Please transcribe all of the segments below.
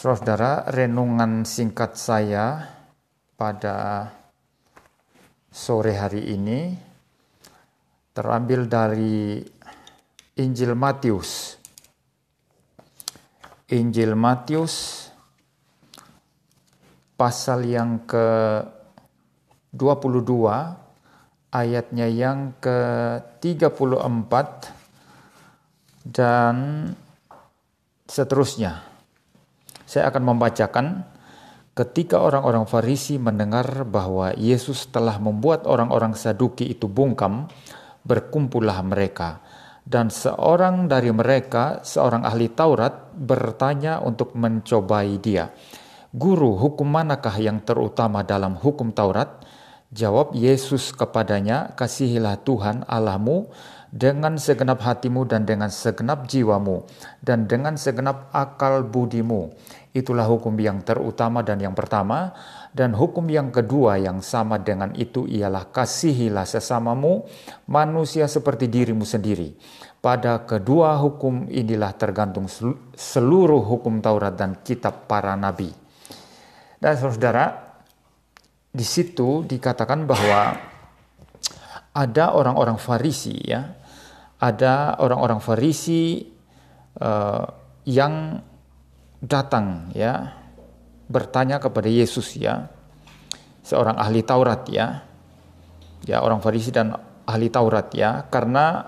Saudara, renungan singkat saya pada sore hari ini terambil dari Injil Matius. Injil Matius pasal yang ke-22 ayatnya yang ke-34 dan seterusnya. Saya akan membacakan. Ketika orang-orang Farisi mendengar bahwa Yesus telah membuat orang-orang Saduki itu bungkam, berkumpullah mereka. Dan seorang dari mereka, seorang ahli Taurat, bertanya untuk mencobai dia. Guru, hukum manakah yang terutama dalam hukum Taurat? Jawab Yesus kepadanya, kasihilah Tuhan Allahmu dengan segenap hatimu dan dengan segenap jiwamu dan dengan segenap akal budimu. Itulah hukum yang terutama dan yang pertama. Dan hukum yang kedua yang sama dengan itu ialah kasihilah sesamamu manusia seperti dirimu sendiri. Pada kedua hukum inilah tergantung seluruh hukum Taurat dan kitab para nabi. Dan saudara, di situ dikatakan bahwa ada orang-orang Farisi, ya, ada orang-orang Farisi yang datang, ya, bertanya kepada Yesus, ya, seorang ahli Taurat, ya, orang Farisi dan ahli Taurat, ya, karena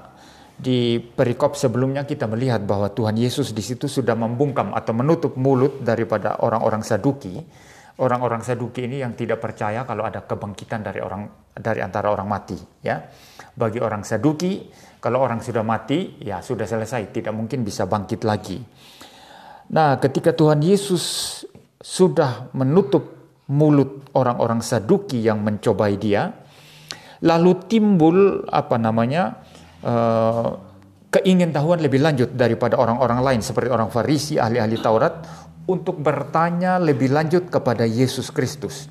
di perikop sebelumnya kita melihat bahwa Tuhan Yesus di situ sudah membungkam atau menutup mulut daripada orang-orang Saduki. Orang-orang Saduki ini yang tidak percaya kalau ada kebangkitan dari antara orang mati, ya. Bagi orang Saduki, kalau orang sudah mati, ya sudah selesai, tidak mungkin bisa bangkit lagi. Nah, ketika Tuhan Yesus sudah menutup mulut orang-orang Saduki yang mencobai dia, lalu timbul keingintahuan lebih lanjut daripada orang-orang lain seperti orang Farisi, ahli-ahli Taurat, untuk bertanya lebih lanjut kepada Yesus Kristus.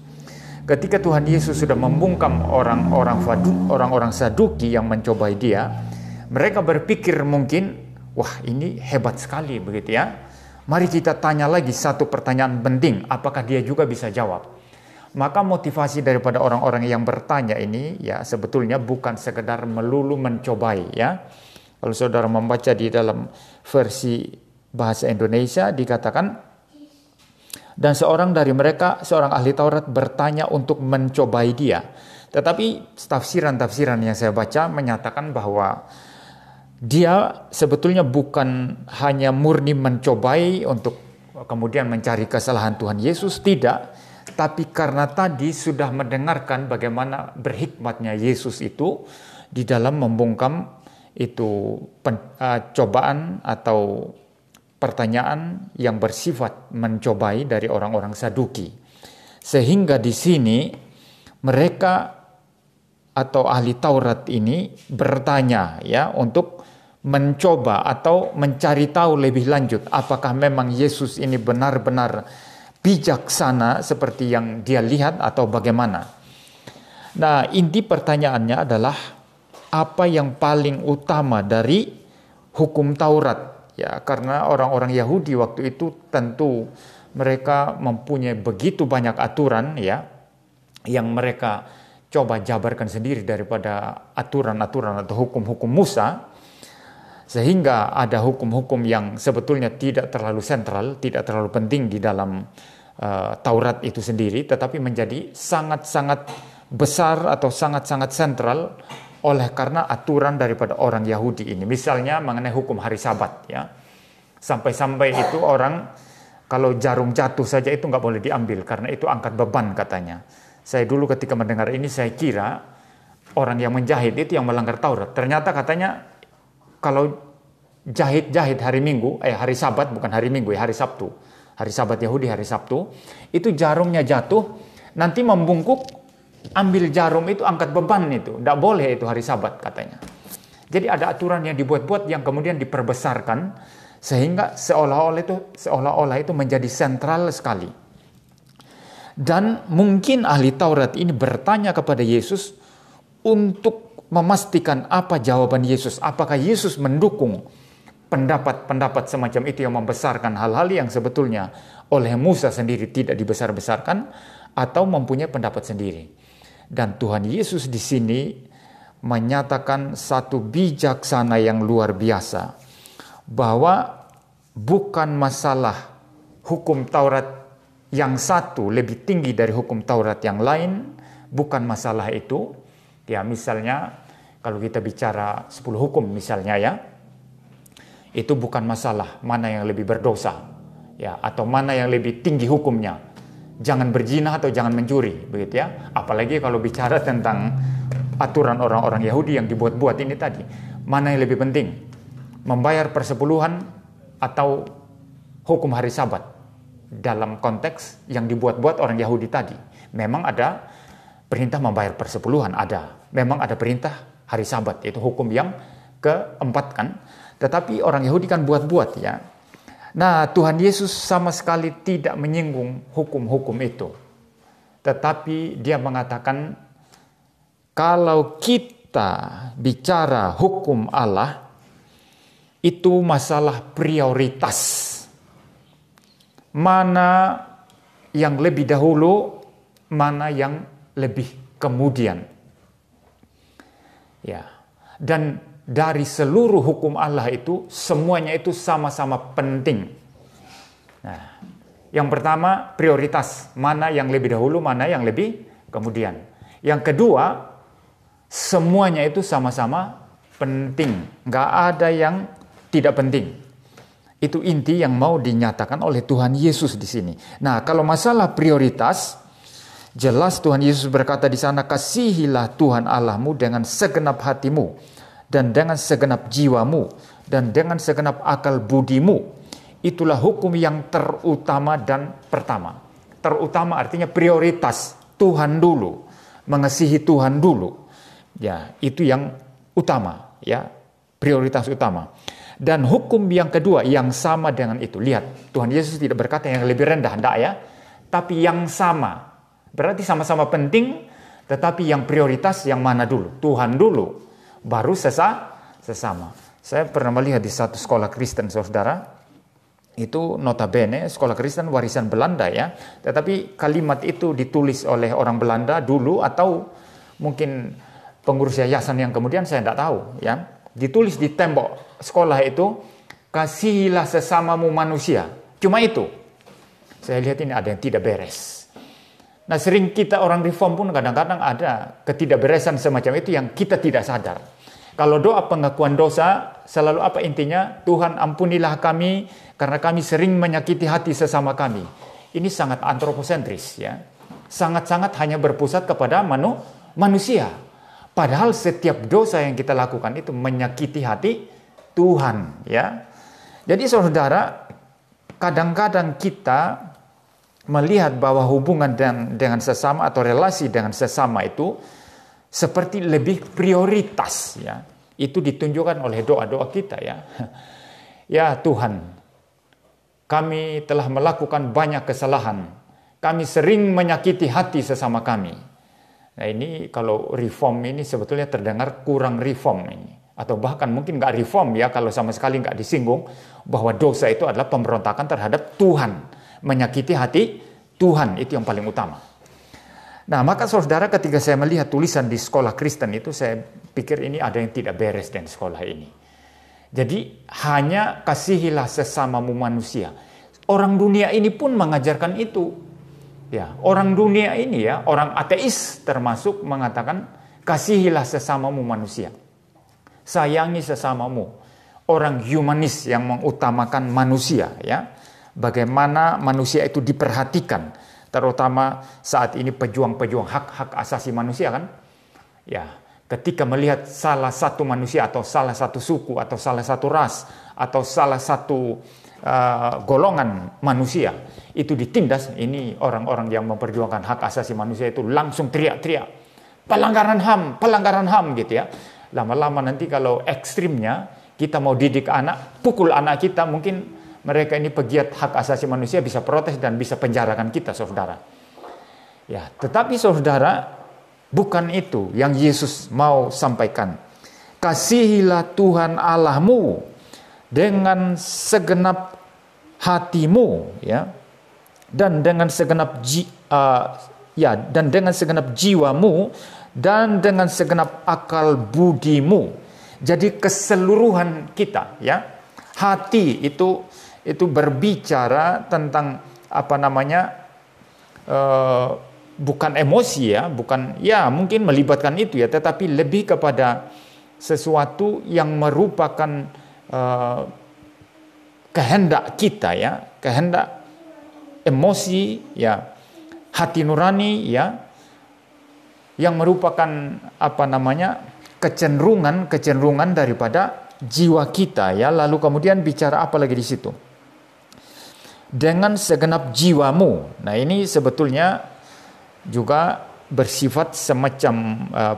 Ketika Tuhan Yesus sudah membungkam orang-orang Saduki yang mencobai dia, mereka berpikir mungkin, wah ini hebat sekali begitu, ya. Mari kita tanya lagi satu pertanyaan penting, apakah dia juga bisa jawab? Maka motivasi daripada orang-orang yang bertanya ini, ya, sebetulnya bukan sekedar melulu mencobai, ya. Kalau saudara membaca di dalam versi bahasa Indonesia dikatakan, dan seorang dari mereka, seorang ahli Taurat, bertanya untuk mencobai dia. Tetapi tafsiran-tafsiran yang saya baca menyatakan bahwa dia sebetulnya bukan hanya murni mencobai untuk kemudian mencari kesalahan Tuhan Yesus, tidak. Tapi karena tadi sudah mendengarkan bagaimana berhikmatnya Yesus itu di dalam membungkam itu cobaan atau pertanyaan yang bersifat mencobai dari orang-orang Saduki. Sehingga di sini mereka atau ahli Taurat ini bertanya, ya, untuk mencoba atau mencari tahu lebih lanjut apakah memang Yesus ini benar-benar bijaksana seperti yang dia lihat atau bagaimana. Nah, inti pertanyaannya adalah apa yang paling utama dari hukum Taurat, ya, karena orang-orang Yahudi waktu itu tentu mereka mempunyai begitu banyak aturan, ya, yang mereka coba jabarkan sendiri daripada aturan-aturan atau hukum-hukum Musa. Sehingga ada hukum-hukum yang sebetulnya tidak terlalu sentral, tidak terlalu penting di dalam Taurat itu sendiri, tetapi menjadi sangat-sangat besar atau sangat-sangat sentral oleh karena aturan daripada orang Yahudi ini. Misalnya mengenai hukum hari Sabat, ya. Sampai-sampai itu orang kalau jarum jatuh saja itu nggak boleh diambil karena itu angkat beban katanya. Saya dulu ketika mendengar ini saya kira orang yang menjahit itu yang melanggar Taurat. Ternyata katanya kalau jahit-jahit hari Minggu, hari Sabat, bukan hari Minggu, ya, hari Sabtu. Hari Sabat Yahudi, hari Sabtu, itu jarumnya jatuh, nanti membungkuk, ambil jarum itu, angkat beban itu. Tidak boleh itu hari Sabat katanya. Jadi ada aturan yang dibuat-buat yang kemudian diperbesarkan, sehingga seolah-olah itu menjadi sentral sekali. Dan mungkin ahli Taurat ini bertanya kepada Yesus untuk memastikan apa jawaban Yesus. Apakah Yesus mendukung pendapat-pendapat semacam itu yang membesarkan hal-hal yang sebetulnya oleh Musa sendiri tidak dibesar-besarkan atau mempunyai pendapat sendiri. Dan Tuhan Yesus di sini menyatakan satu bijaksana yang luar biasa, bahwa bukan masalah hukum Taurat yang satu lebih tinggi dari hukum Taurat yang lain, bukan masalah itu. Ya, misalnya kalau kita bicara 10 hukum misalnya ya, itu bukan masalah mana yang lebih berdosa ya, atau mana yang lebih tinggi hukumnya. Jangan berzina atau jangan mencuri, begitu ya. Apalagi kalau bicara tentang aturan orang-orang Yahudi yang dibuat-buat ini tadi. Mana yang lebih penting? Membayar persepuluhan atau hukum hari Sabat? Dalam konteks yang dibuat-buat orang Yahudi tadi. Memang ada perintah membayar persepuluhan, ada. Memang ada perintah hari Sabat, itu hukum yang keempat kan. Tetapi orang Yahudi kan buat-buat ya. Nah, Tuhan Yesus sama sekali tidak menyinggung hukum-hukum itu. Tetapi dia mengatakan, kalau kita bicara hukum Allah, itu masalah prioritas. Mana yang lebih dahulu, mana yang lebih kemudian. Ya. Dan dari seluruh hukum Allah itu, semuanya itu sama-sama penting. Nah, yang pertama prioritas, mana yang lebih dahulu, mana yang lebih kemudian. Yang kedua, semuanya itu sama-sama penting, nggak ada yang tidak penting. Itu inti yang mau dinyatakan oleh Tuhan Yesus di sini. Nah, kalau masalah prioritas, jelas Tuhan Yesus berkata di sana, kasihilah Tuhan Allahmu dengan segenap hatimu, dan dengan segenap jiwamu, dan dengan segenap akal budimu. Itulah hukum yang terutama dan pertama. Terutama artinya prioritas, Tuhan dulu, mengasihi Tuhan dulu. Ya, itu yang utama, ya, prioritas utama. Dan hukum yang kedua yang sama dengan itu. Lihat, Tuhan Yesus tidak berkata yang lebih rendah, enggak ya, tapi yang sama. Berarti sama-sama penting, tetapi yang prioritas yang mana dulu? Tuhan dulu, baru sesama. Saya pernah melihat di satu sekolah Kristen, saudara, itu notabene sekolah Kristen warisan Belanda ya, tetapi kalimat itu ditulis oleh orang Belanda dulu atau mungkin pengurus yayasan yang kemudian, saya tidak tahu ya. Ditulis di tembok sekolah itu, kasihilah sesamamu manusia. Cuma itu. Saya lihat ini ada yang tidak beres. Nah, sering kita orang reform pun kadang-kadang ada ketidakberesan semacam itu yang kita tidak sadar. Kalau doa pengakuan dosa, selalu apa intinya? Tuhan ampunilah kami karena kami sering menyakiti hati sesama kami. Ini sangat antroposentris ya. Sangat-sangat hanya berpusat kepada manusia. Padahal setiap dosa yang kita lakukan itu menyakiti hati Tuhan ya. Jadi saudara, kadang-kadang kita melihat bahwa hubungan dengan sesama atau relasi dengan sesama itu seperti lebih prioritas ya. Itu ditunjukkan oleh doa-doa kita ya. Ya Tuhan, kami telah melakukan banyak kesalahan. Kami sering menyakiti hati sesama kami. Nah, ini kalau reform ini sebetulnya terdengar kurang reform ini. Atau bahkan mungkin nggak reform ya, kalau sama sekali nggak disinggung bahwa dosa itu adalah pemberontakan terhadap Tuhan. Menyakiti hati Tuhan, itu yang paling utama. Nah, maka saudara, ketika saya melihat tulisan di sekolah Kristen itu, saya pikir ini ada yang tidak beres dengan sekolah ini. Jadi, hanya kasihilah sesamamu manusia. Orang dunia ini pun mengajarkan itu. Ya, orang dunia ini ya, orang ateis termasuk mengatakan, kasihilah sesamamu manusia. Sayangi sesamamu. Orang humanis yang mengutamakan manusia ya. Bagaimana manusia itu diperhatikan, terutama saat ini pejuang-pejuang hak-hak asasi manusia kan. Ya, ketika melihat salah satu manusia atau salah satu suku atau salah satu ras atau salah satu golongan manusia itu ditindas, ini orang-orang yang memperjuangkan hak asasi manusia itu langsung teriak-teriak, pelanggaran HAM gitu ya. Lama-lama nanti kalau ekstrimnya kita mau didik anak, pukul anak kita, mungkin mereka ini pegiat hak asasi manusia bisa protes dan bisa penjarakan kita, saudara. Ya, tetapi saudara, bukan itu yang Yesus mau sampaikan. Kasihilah Tuhan Allahmu dengan segenap hatimu, ya, dan dengan segenap dan dengan segenap jiwamu dan dengan segenap akal budimu. Jadi keseluruhan kita, ya. Hati itu berbicara tentang bukan emosi, ya, bukan, ya, mungkin melibatkan itu, ya, tetapi lebih kepada sesuatu yang merupakan kehendak kita, ya, kehendak emosi, ya, hati nurani, ya, yang merupakan kecenderungan daripada jiwa kita, ya. Lalu kemudian bicara apa lagi di situ? Dengan segenap jiwamu. Nah, ini sebetulnya juga bersifat semacam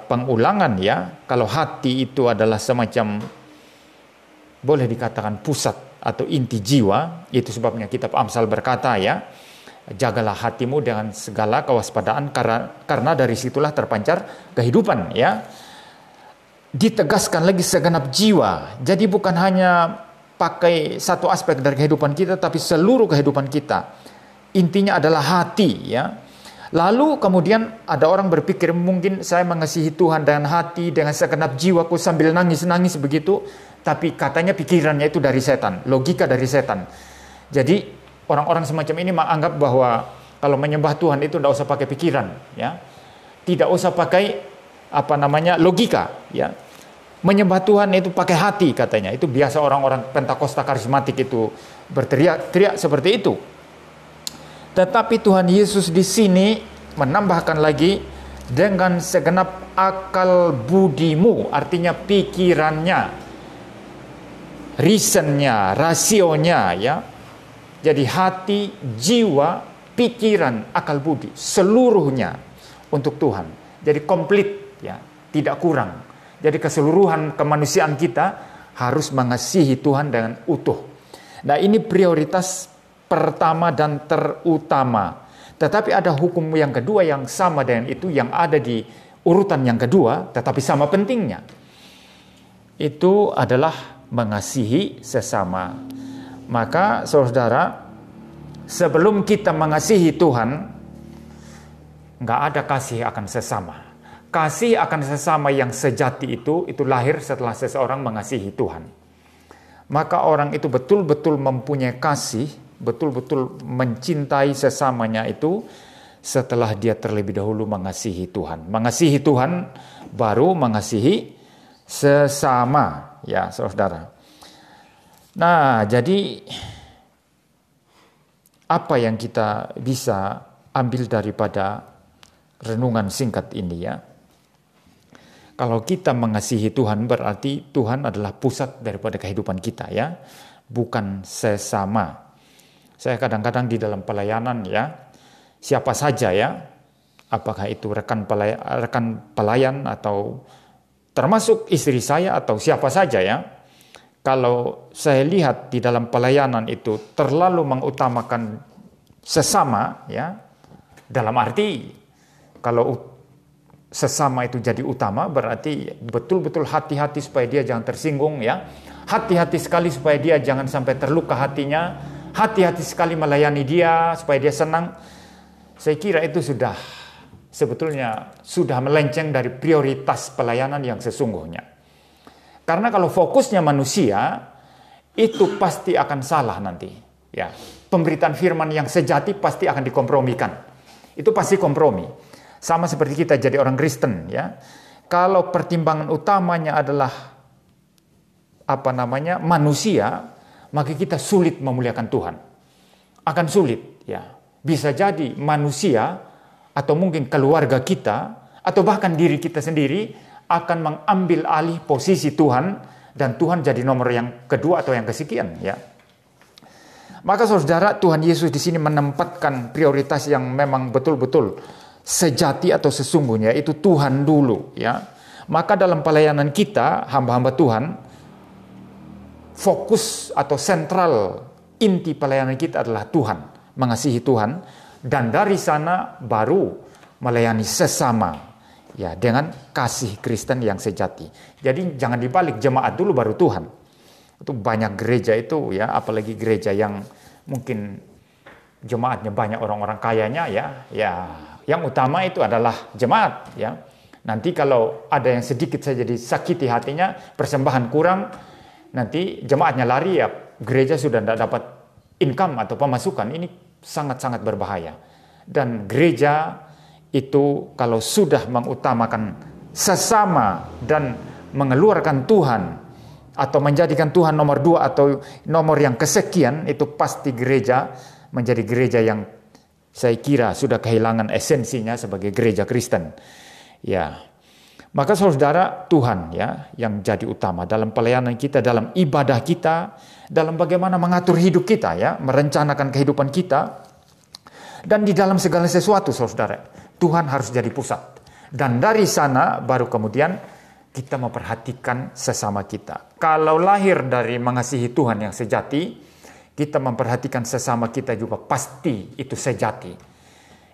pengulangan, ya. Kalau hati itu adalah semacam, boleh dikatakan pusat atau inti jiwa, itu sebabnya kitab Amsal berkata, ya, jagalah hatimu dengan segala kewaspadaan karena dari situlah terpancar kehidupan, ya. Ditegaskan lagi segenap jiwa. Jadi bukan hanya pakai satu aspek dari kehidupan kita, tapi seluruh kehidupan kita. Intinya adalah hati, ya. Lalu kemudian ada orang berpikir, mungkin saya mengasihi Tuhan dengan hati, dengan segenap jiwaku sambil nangis-nangis begitu, tapi katanya pikirannya itu dari setan, logika dari setan. Jadi orang-orang semacam ini menganggap bahwa kalau menyembah Tuhan itu tidak usah pakai pikiran, ya, tidak usah pakai logika, ya. Menyembah Tuhan itu pakai hati katanya. Itu biasa orang-orang Pentakosta karismatik itu berteriak-teriak seperti itu. Tetapi Tuhan Yesus di sini menambahkan lagi dengan segenap akal budimu, artinya pikirannya, reasonnya, rasionya, ya. Jadi hati, jiwa, pikiran, akal budi, seluruhnya untuk Tuhan. Jadi komplit, ya, tidak kurang. Jadi keseluruhan kemanusiaan kita harus mengasihi Tuhan dengan utuh. Nah, ini prioritas pertama dan terutama. Tetapi ada hukum yang kedua yang sama dengan itu, yang ada di urutan yang kedua, tetapi sama pentingnya. Itu adalah mengasihi sesama. Maka saudara, sebelum kita mengasihi Tuhan, nggak ada kasih akan sesama. Kasih akan sesama yang sejati itu lahir setelah seseorang mengasihi Tuhan. Maka orang itu betul-betul mempunyai kasih, betul-betul mencintai sesamanya itu setelah dia terlebih dahulu mengasihi Tuhan. Mengasihi Tuhan baru mengasihi sesama, ya saudara. Nah, jadi apa yang kita bisa ambil daripada renungan singkat ini, ya? Kalau kita mengasihi Tuhan, berarti Tuhan adalah pusat daripada kehidupan kita, ya, bukan sesama. Saya kadang-kadang di dalam pelayanan, ya, siapa saja, ya, apakah itu rekan pelayan atau termasuk istri saya atau siapa saja, ya, kalau saya lihat di dalam pelayanan itu terlalu mengutamakan sesama, ya, dalam arti kalau sesama itu jadi utama, berarti betul-betul hati-hati supaya dia jangan tersinggung, ya. Hati-hati sekali supaya dia jangan sampai terluka hatinya. Hati-hati sekali melayani dia supaya dia senang. Saya kira itu sebetulnya sudah melenceng dari prioritas pelayanan yang sesungguhnya. Karena kalau fokusnya manusia, itu pasti akan salah nanti, ya. Pemberitaan firman yang sejati pasti akan dikompromikan. Itu pasti kompromi. Sama seperti kita jadi orang Kristen, ya. Kalau pertimbangan utamanya adalah manusia, maka kita sulit memuliakan Tuhan. Akan sulit, ya. Bisa jadi manusia atau mungkin keluarga kita atau bahkan diri kita sendiri akan mengambil alih posisi Tuhan dan Tuhan jadi nomor yang kedua atau yang kesekian, ya. Maka saudara, Tuhan Yesus di sini menempatkan prioritas yang memang betul-betul sejati atau sesungguhnya itu Tuhan dulu, ya. Maka dalam pelayanan kita, hamba-hamba Tuhan, fokus atau sentral inti pelayanan kita adalah Tuhan, mengasihi Tuhan, dan dari sana baru melayani sesama, ya, dengan kasih Kristen yang sejati. Jadi jangan dibalik, jemaat dulu baru Tuhan. Itu banyak gereja itu ya, apalagi gereja yang mungkin jemaatnya banyak orang-orang kayanya ya yang utama itu adalah jemaat ya. Nanti kalau ada yang sedikit saja disakiti hatinya, persembahan kurang, nanti jemaatnya lari ya, gereja sudah tidak dapat income atau pemasukan. Ini sangat-sangat berbahaya. Dan gereja itu kalau sudah mengutamakan sesama dan mengeluarkan Tuhan atau menjadikan Tuhan nomor 2 atau nomor yang kesekian, itu pasti gereja menjadi gereja yang saya kira sudah kehilangan esensinya sebagai gereja Kristen. Ya. Maka saudara, Tuhan ya yang jadi utama dalam pelayanan kita, dalam ibadah kita, dalam bagaimana mengatur hidup kita ya, merencanakan kehidupan kita. Dan di dalam segala sesuatu saudara, Tuhan harus jadi pusat. Dan dari sana baru kemudian kita memperhatikan sesama kita. Kalau lahir dari mengasihi Tuhan yang sejati, kita memperhatikan sesama kita juga pasti itu sejati.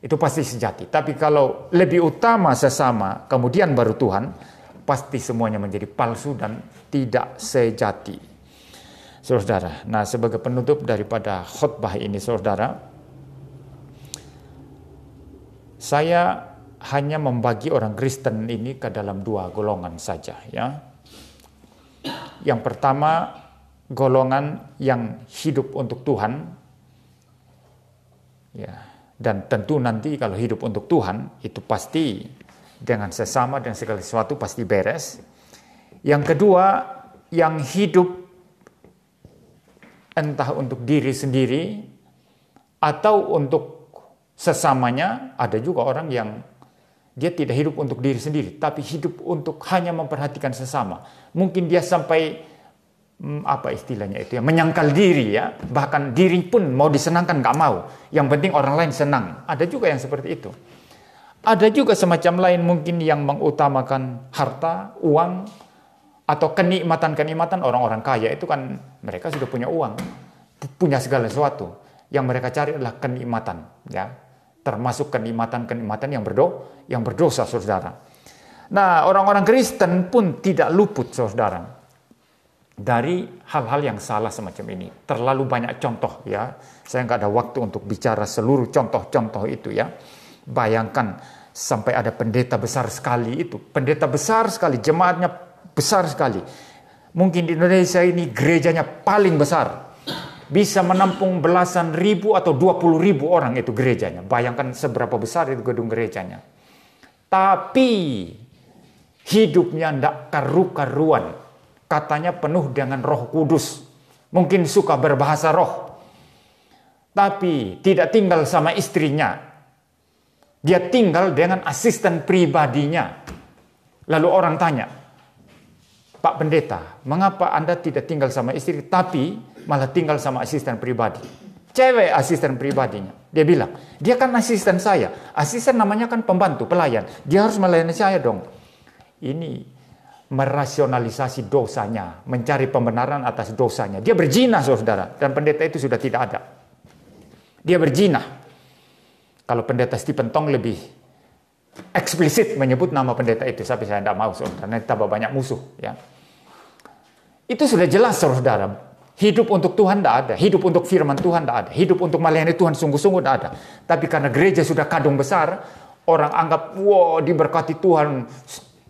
Itu pasti sejati. Tapi kalau lebih utama sesama, kemudian baru Tuhan, pasti semuanya menjadi palsu dan tidak sejati. Saudara, nah sebagai penutup daripada khotbah ini saudara, saya hanya membagi orang Kristen ini ke dalam 2 golongan saja ya. Yang pertama, golongan yang hidup untuk Tuhan ya, dan tentu nanti kalau hidup untuk Tuhan itu pasti dengan sesama dan segala sesuatu pasti beres. Yang kedua, yang hidup entah untuk diri sendiri atau untuk sesamanya. Ada juga orang yang dia tidak hidup untuk diri sendiri, tapi hidup untuk hanya memperhatikan sesama. Mungkin dia sampai apa istilahnya itu ya, menyangkal diri ya, bahkan diri pun mau disenangkan nggak mau. Yang penting orang lain senang. Ada juga yang seperti itu. Ada juga semacam lain mungkin yang mengutamakan harta, uang, atau kenikmatan-kenikmatan. Orang-orang kaya itu kan mereka sudah punya uang, punya segala sesuatu. Yang mereka cari adalah kenikmatan ya. Termasuk kenikmatan-kenikmatan yang berdosa saudara. Nah, orang-orang Kristen pun tidak luput saudara dari hal-hal yang salah semacam ini. Terlalu banyak contoh ya. Saya nggak ada waktu untuk bicara seluruh contoh-contoh itu ya. Bayangkan sampai ada pendeta besar sekali itu. Pendeta besar sekali, jemaatnya besar sekali. Mungkin di Indonesia ini gerejanya paling besar. Bisa menampung belasan ribu atau 20.000 orang itu gerejanya. Bayangkan seberapa besar itu gedung gerejanya. Tapi hidupnya tidak karu-karuan. Katanya penuh dengan Roh Kudus. Mungkin suka berbahasa roh. Tapi tidak tinggal sama istrinya. Dia tinggal dengan asisten pribadinya. Lalu orang tanya, Pak Pendeta, mengapa Anda tidak tinggal sama istri tapi malah tinggal sama asisten pribadi? Cewek asisten pribadinya. Dia bilang, dia kan asisten saya. Asisten namanya kan pembantu, pelayan. Dia harus melayani saya dong. Ini merasionalisasi dosanya, mencari pembenaran atas dosanya. Dia berzina saudara, dan pendeta itu sudah tidak ada. Dia berzina. Kalau pendeta Stephen Tong lebih eksplisit menyebut nama pendeta itu, tapi saya tidak mau saudara, nanti tambah banyak musuh ya. Itu sudah jelas saudara. Hidup untuk Tuhan tidak ada, hidup untuk firman Tuhan tidak ada, hidup untuk melayani Tuhan sungguh-sungguh tidak ada. Tapi karena gereja sudah kadung besar, orang anggap wow diberkati Tuhan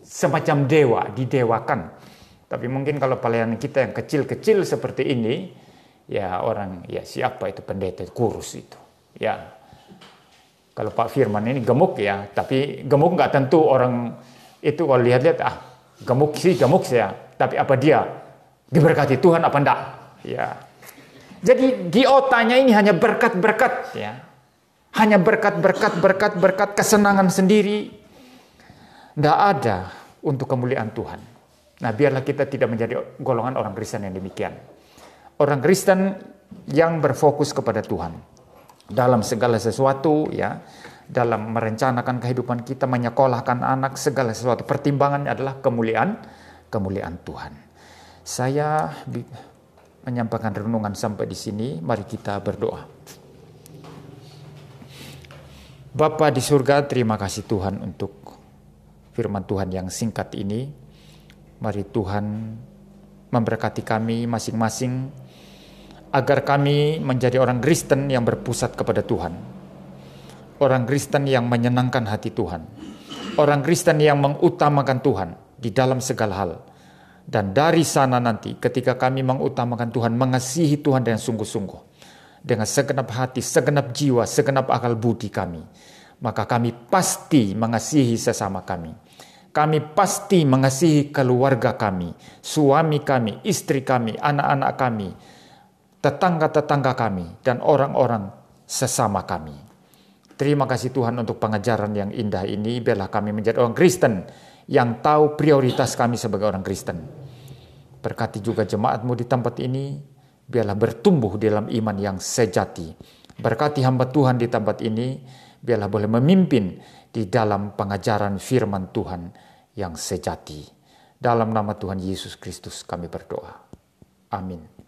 semacam dewa, didewakan. Tapi mungkin kalau pelayanan kita yang kecil-kecil seperti ini, ya orang ya siapa itu pendeta kurus itu, ya. Kalau Pak Firman ini gemuk ya, tapi gemuk nggak tentu orang itu kalau lihat-lihat gemuk sih gemuk saya, tapi apa dia diberkati Tuhan apa enggak? Ya. Jadi di otaknya ini hanya berkat-berkat ya. Hanya berkat kesenangan sendiri. Tidak ada untuk kemuliaan Tuhan. Nah, biarlah kita tidak menjadi golongan orang Kristen yang demikian. Orang Kristen yang berfokus kepada Tuhan dalam segala sesuatu ya, dalam merencanakan kehidupan kita, menyekolahkan anak, segala sesuatu pertimbangannya adalah kemuliaan Tuhan. Saya menyampaikan renungan sampai di sini. Mari kita berdoa. Bapa di surga, terima kasih Tuhan untuk firman Tuhan yang singkat ini. Mari Tuhan memberkati kami masing-masing, agar kami menjadi orang Kristen yang berpusat kepada Tuhan. Orang Kristen yang menyenangkan hati Tuhan. Orang Kristen yang mengutamakan Tuhan di dalam segala hal. Dan dari sana nanti ketika kami mengutamakan Tuhan, mengasihi Tuhan dengan sungguh-sungguh, dengan segenap hati, segenap jiwa, segenap akal budi kami, maka kami pasti mengasihi sesama kami. Kami pasti mengasihi keluarga kami, suami kami, istri kami, anak-anak kami, tetangga-tetangga kami, dan orang-orang sesama kami. Terima kasih Tuhan untuk pengajaran yang indah ini. Biarlah kami menjadi orang Kristen yang tahu prioritas kami sebagai orang Kristen. Berkati juga jemaat-Mu di tempat ini, biarlah bertumbuh dalam iman yang sejati. Berkati hamba Tuhan di tempat ini, biarlah boleh memimpin di dalam pengajaran firman Tuhan yang sejati. Dalam nama Tuhan Yesus Kristus kami berdoa. Amin.